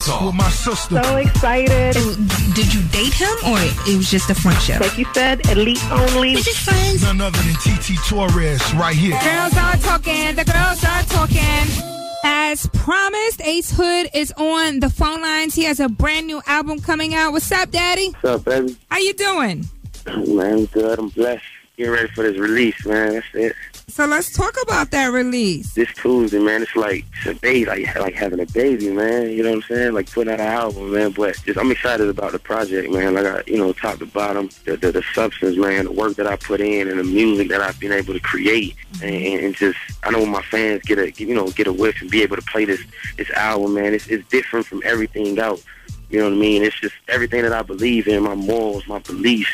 Talk with my sister. So excited. Did you date him or it was just a friendship? Like you said, elite only. We're just friends. None other than TT Torrez right here. Girls are talking. The girls are talking. As promised, Ace Hood is on the phone lines. He has a brand new album coming out. What's up, Daddy? What's up, baby? How you doing? Man, I'm good. I'm blessed. Getting ready for this release, man. That's it. So let's talk about that release. This Tuesday, man, it's like a baby, like having a baby, man. You know what I'm saying? Like putting out an album, man. But I'm excited about the project, man. Like, top to bottom, the substance, man, the work that I put in and the music that I've been able to create. And just, I know when my fans get a whiff and be able to play this album, man, it's different from everything else. You know what I mean? It's just everything that I believe in, my morals, my beliefs,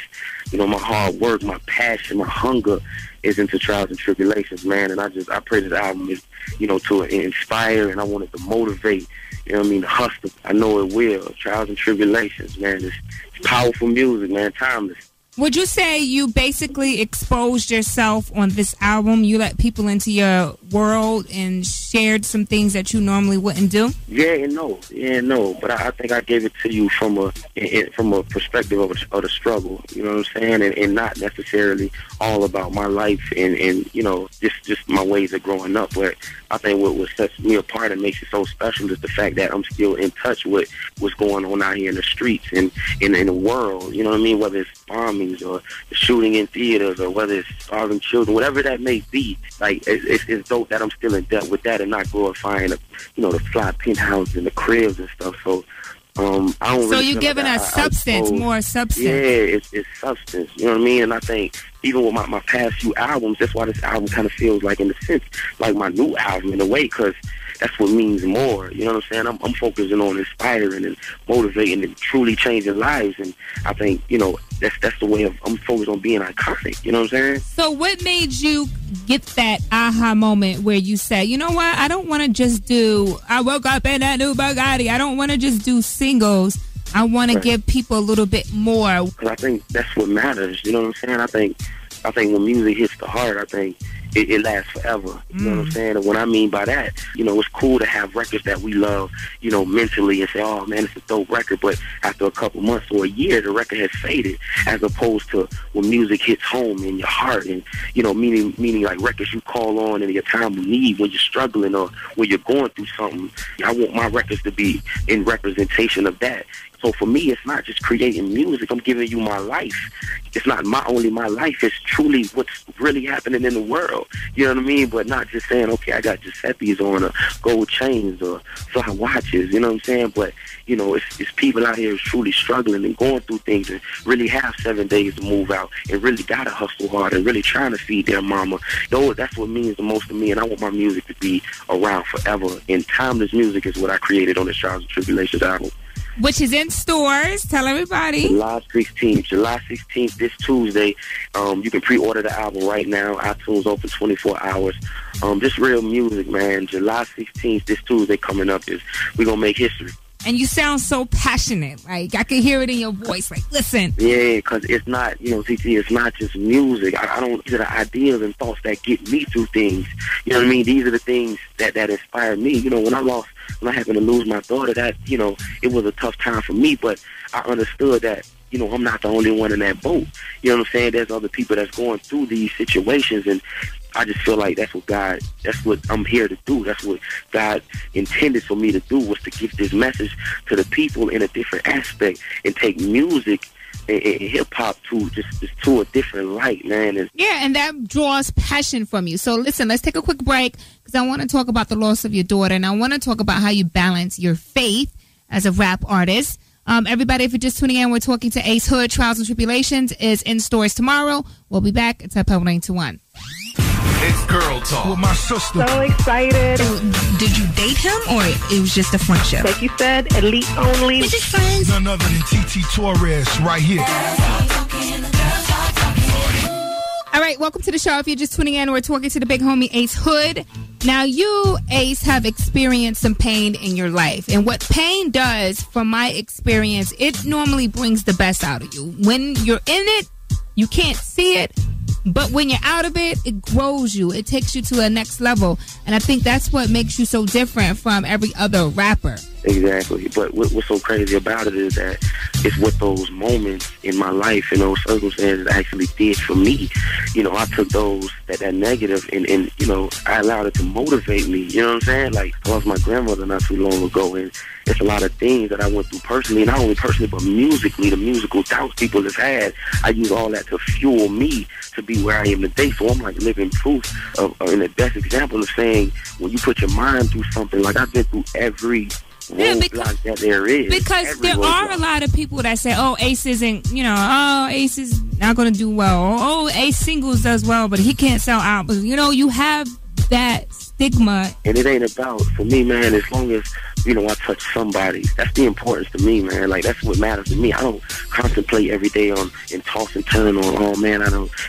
my hard work, my passion, my hunger is into trials and tribulations, man. And I pray this album is, to inspire, and I want it to motivate, to hustle. I know it will. Trials and tribulations, man. It's powerful music, man. Timeless. Would you say you basically exposed yourself on this album? You let people into your world and shared some things that you normally wouldn't do? Yeah and no. But I think I gave it to you from a perspective of the struggle. You know what I'm saying? And not necessarily all about my life and just my ways of growing up. But I think what sets me apart and makes it so special is the fact that I'm still in touch with what's going on out here in the streets and in the world. You know what I mean? Whether it's bombing or shooting in theaters or whether it's starving children, whatever that may be, like it's dope that I'm still in depth with that and not glorifying the fly penthouse and the cribs and stuff. So I don't. So really you're giving us substance, more substance. Yeah, it's substance. You know what I mean? And I think even with my past few albums, that's why this album kind of feels like, in a sense, like my new album in a way, because that's what means more. You know what I'm saying? I'm focusing on inspiring and motivating and truly changing lives. And I think, that's the way I'm focused on being iconic. You know what I'm saying? So what made you get that aha moment where you say, you know what? I don't want to just I woke up in that new Bugatti. I don't want to just do singles. I want to give people a little bit more. Because I think that's what matters. You know what I'm saying? I think when music hits the heart, I think it lasts forever. You know what I'm saying? And what I mean by that, it's cool to have records that we love, mentally and say, oh, man, it's a dope record. But after a couple months or a year, the record has faded, as opposed to when music hits home in your heart and, meaning like records you call on in your time of need when you're struggling or when you're going through something. I want my records to be in representation of that. So for me, it's not just creating music. I'm giving you my life. It's not only my life. It's truly what's really happening in the world. You know what I mean? But not just saying, okay, I got Giuseppe's on or gold chains or fly watches. You know what I'm saying? But, it's people out here who's truly struggling and going through things and really have 7 days to move out and really got to hustle hard and really trying to feed their mama. That's what means the most to me, and I want my music to be around forever. And timeless music is what I created on this Trials and Tribulations album. Which is in stores. Tell everybody. July 16th, this Tuesday. You can pre-order the album right now. iTunes open 24 hours. Just real music, man. July 16th, this Tuesday coming up, we're going to make history. And you sound so passionate. Like, I can hear it in your voice. Like, listen. Yeah, because it's not, TT, it's not just music. These are the ideas and thoughts that get me through things. You know what I mean? These are the things that inspire me. When I happened to lose my daughter, that, it was a tough time for me, but I understood that, I'm not the only one in that boat. You know what I'm saying? There's other people that's going through these situations, and I just feel like that's what I'm here to do. That's what God intended for me to do, was to give this message to the people in a different aspect and take music and hip-hop to just to a different light, man. Yeah, and that draws passion from you. So listen, let's take a quick break because I want to talk about the loss of your daughter, and I want to talk about how you balance your faith as a rap artist. Everybody, if you're just tuning in, we're talking to Ace Hood. Trials and Tribulations is in stores tomorrow. We'll be back. It's at Pebble 921. It's Girl Talk with my sister. So excited. Did you date him or it was just a friendship? Like you said, elite only. We're just friends. None other than TT Torrez right here. All right, welcome to the show. If you're just tuning in, we're talking to the big homie Ace Hood. Now, you, Ace, have experienced some pain in your life. And what pain does, from my experience, it normally brings the best out of you. When you're in it, you can't see it. But when you're out of it, it grows you. It takes you to a next level. And I think that's what makes you so different from every other rapper. Exactly. But what's so crazy about it is that it's what those moments in my life and those circumstances actually did for me. You know, I took that negative and you know, I allowed it to motivate me. You know what I'm saying? Like, I lost my grandmother not too long ago, and it's a lot of things that I went through personally, not only personally, but musically, the musical doubts people have had. I use all that to fuel me to be where I am today. So I'm like living proof and the best example of saying, when you put your mind through something, like I've been through every roadblock that there is. Because there are a lot of people that say, oh, Ace isn't, you know, oh, Ace is not going to do well. Or, oh, Ace Singles does well, but he can't sell albums. You know, you have that stigma. And it ain't about, for me, man, as long as, you know, I touch somebody, that's the importance to me, man. Like, that's what matters to me. I don't contemplate every day on and toss and turn on, oh, man,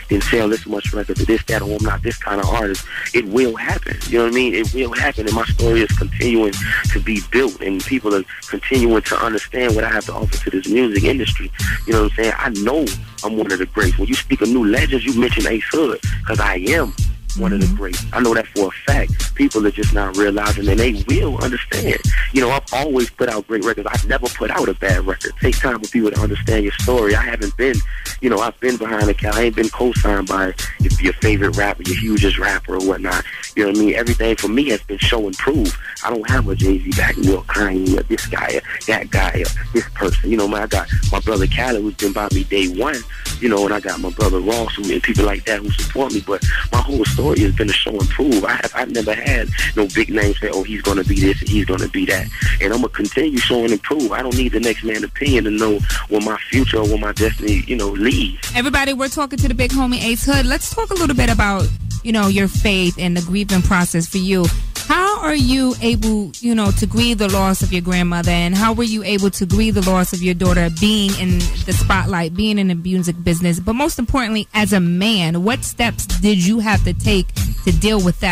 didn't sell this much record or this, that, or I'm not this kind of artist. It will happen. You know what I mean? It will happen, and my story is continuing to be built, and people are continuing to understand what I have to offer to this music industry. You know what I'm saying? I know I'm one of the greats. When you speak of new legends, you mention Ace Hood, because I am one of the greats. I know that for a fact. People are just not realizing, and they will understand. You know, I've always put out great records. I've never put out a bad record. It takes time for people to understand your story. I haven't been, you know, I've been behind the camera. I ain't been co-signed by your favorite rapper, your hugest rapper or whatnot. You know what I mean? Everything for me has been show and prove. I don't have a Jay-Z back me or Kanye or this guy or that guy or this person. You know, man, I got my brother Khaled who's been by me day one, you know, and I got my brother Ross and people like that who support me. But my whole story has been a show and prove. I've never had no big name say, oh, he's going to be this and he's going to be that. And I'm going to continue showing and prove. I don't need the next man's opinion to know where my future or where my destiny, you know, leads. Everybody, we're talking to the big homie Ace Hood. Let's talk a little bit about, you know, your faith and the grieving process for you. How are you able, you know, to grieve the loss of your grandmother, and how were you able to grieve the loss of your daughter being in the spotlight, being in the music business? But most importantly, as a man, what steps did you have to take to deal with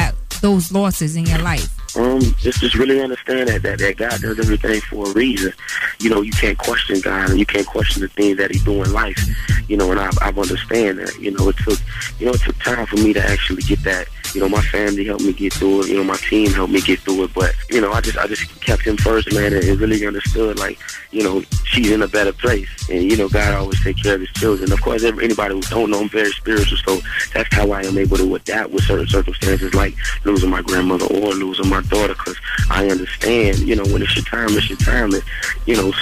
those losses in your life? Just really understand that God does everything for a reason. You know, you can't question God, and you can't question the things that He do in life. You know, and I've understand that. You know, it took time for me to actually get that. You know, my family helped me get through it. You know, my team helped me get through it. But, you know, I just kept Him first, man, and really understood, like, you know, she's in a better place. And, you know, God always take care of His children. Of course, anybody who don't know, I'm very spiritual, so that's how I am able to adapt with certain circumstances, like losing my grandmother or losing my daughter, because I understand, you know, when it's your time, it's your time. And, you know,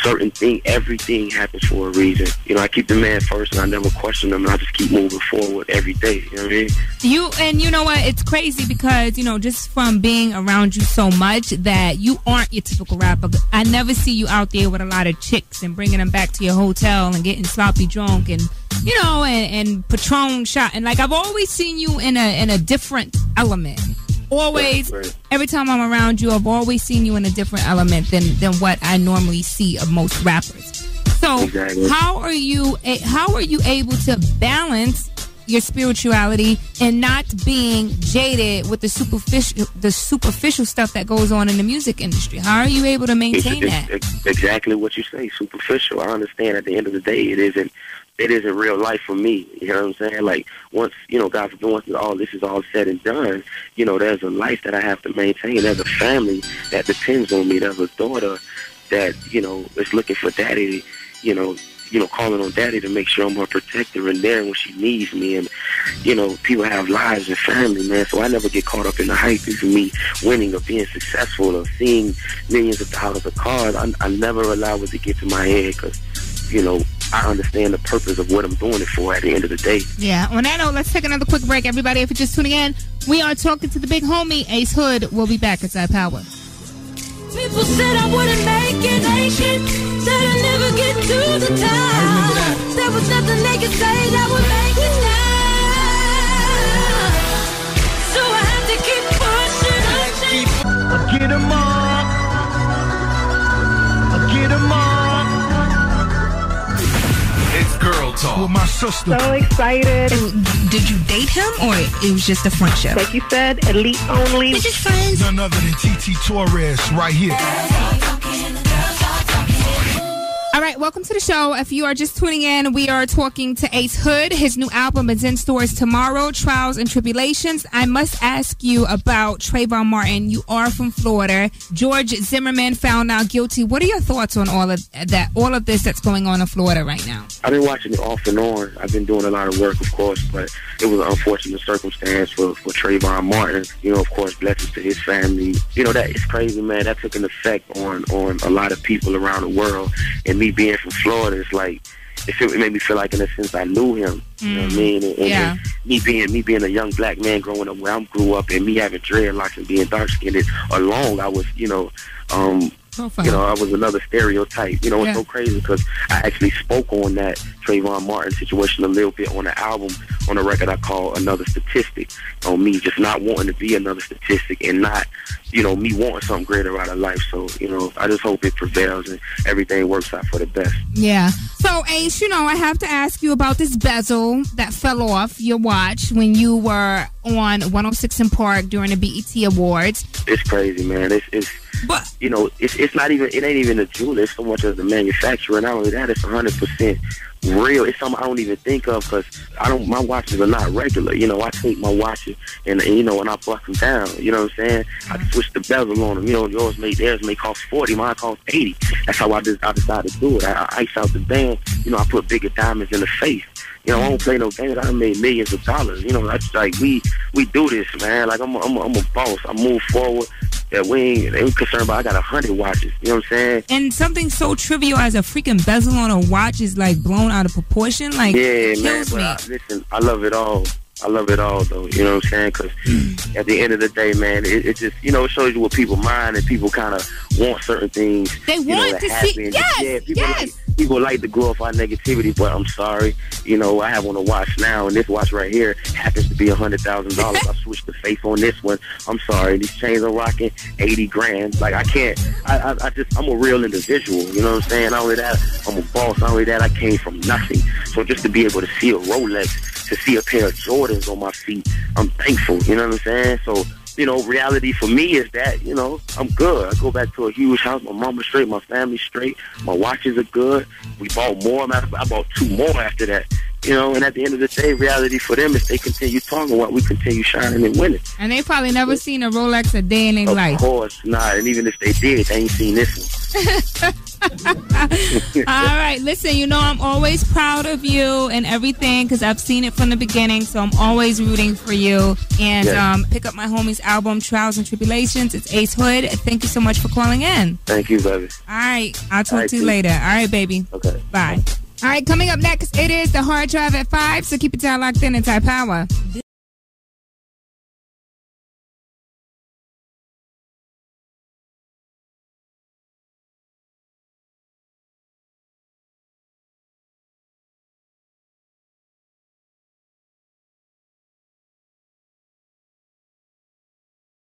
everything happens for a reason. You know, I keep the man first, and I never question him, and I just keep moving forward every day. You know what I mean? You know what? It's crazy because, you know, just from being around you so much that you aren't your typical rapper. I never see you out there with a lot of chicks and bringing them back to your hotel and getting sloppy drunk and, you know, and Patron shot. And, like, I've always seen you in a different element. Always, every time I'm around you, I've always seen you in a different element than what I normally see of most rappers. So how are you able to balance your spirituality and not being jaded with the superficial stuff that goes on in the music industry? How are you able to maintain that? Exactly what you say, superficial. I understand at the end of the day it isn't real life for me. You know what I'm saying? Like, once, you know, God forbid, once all this is all said and done, you know, there's a life that I have to maintain. There's a family that depends on me. There's a daughter that, you know, is looking for daddy, you know, calling on daddy to make sure I'm her protector and there when she needs me. And, you know, people have lives and family, man, so I never get caught up in the hype of me winning or being successful or seeing millions of dollars of cars. I never allow it to get to my head because, you know, I understand the purpose of what I'm doing it for at the end of the day. Yeah. On that note, let's take another quick break. Everybody, if you're just tuning in, we are talking to the big homie, Ace Hood. We'll be back. It's That Power. People said I wouldn't make it, said I'd never get to the top. There was nothing they could say that would make it now. So I had to keep pushing. I get 'em on. I get 'em on. It's girl talk with my sister. So excited. Did you date him, or it was just a friendship? Like you said, elite only. We're just friends. None other than TT Torrez right here. All right, welcome to the show. If you are just tuning in, we are talking to Ace Hood. His new album is in stores tomorrow, Trials and Tribulations. I must ask you about Trayvon Martin. You are from Florida. George Zimmerman found out guilty. What are your thoughts on all of that? All of this that's going on in Florida right now? I've been watching it off and on. I've been doing a lot of work, of course, but it was an unfortunate circumstance for Trayvon Martin. You know, of course, blessings to his family. You know, that is crazy, man. That took an effect on a lot of people around the world. And me being from Florida, it's like, it made me feel like, in a sense, I knew him. You know what I mean? And me being a young black man growing up where I grew up, and me having dreadlocks and being dark-skinned alone, I was, I was another stereotype. You know, it's so crazy because I actually spoke on that Trayvon Martin situation a little bit on the album, on a record I call Another Statistic, on me just not wanting to be another statistic and not, me wanting something greater out of life. So, I just hope it prevails and everything works out for the best. Yeah. So, Ace, I have to ask you about this bezel that fell off your watch when you were on 106 in Park during the BET Awards. It's crazy, man. But it's not even, it ain't even a jeweler. It's so much as the manufacturer. Not only that, it's 100% real. It's something I don't even think of because my watches are not regular. I take my watches and and I bust them down. You know what I'm saying? I switch the bezel on them. Theirs may cost 40, mine cost 80. That's how I decided to do it. I ice out the band. I put bigger diamonds in the face. I don't play no games. I made millions of dollars. That's like we do this, man. Like I'm a boss. I move forward. That we ain't concerned about. I got 100 watches. You know what I'm saying? And something so trivial as a freaking bezel on a watch is like blown out of proportion. Like, yeah, man. kills me. Listen, I love it all. I love it all, though. You know what I'm saying? Because at the end of the day, man, it just, it shows you what people mind, and people kind of want certain things. They want to see. Yes. People like to glorify negativity, but I'm sorry. I have on a watch now, and this watch right here happens to be $100,000. I switched the face on this one. I'm sorry. These chains are rocking $80,000. Like, I can't. I'm a real individual. You know what I'm saying? Not only that, I'm a boss. Not only that, I came from nothing. So just to be able to see a Rolex, to see a pair of Jordans on my feet, I'm thankful. You know what I'm saying? So, reality for me is that, I'm good. I go back to a huge house. My mama's straight. My family's straight. My watches are good. We bought more. I bought 2 more after that. And at the end of the day, reality for them is they continue talking while we continue shining and winning. And they probably never seen a Rolex a day in their life. Of course not. And even if they did, they ain't seen this one. All right, listen, I'm always proud of you and everything because I've seen it from the beginning, so I'm always rooting for you. And pick up my homie's album, Trials and Tribulations. It's Ace Hood. Thank you so much for calling in. Thank you, baby. All right, I'll talk to you later. All right, baby. Okay. Bye. All right, coming up next, it is the Hard Drive at 5, so keep it down locked in and Type Power.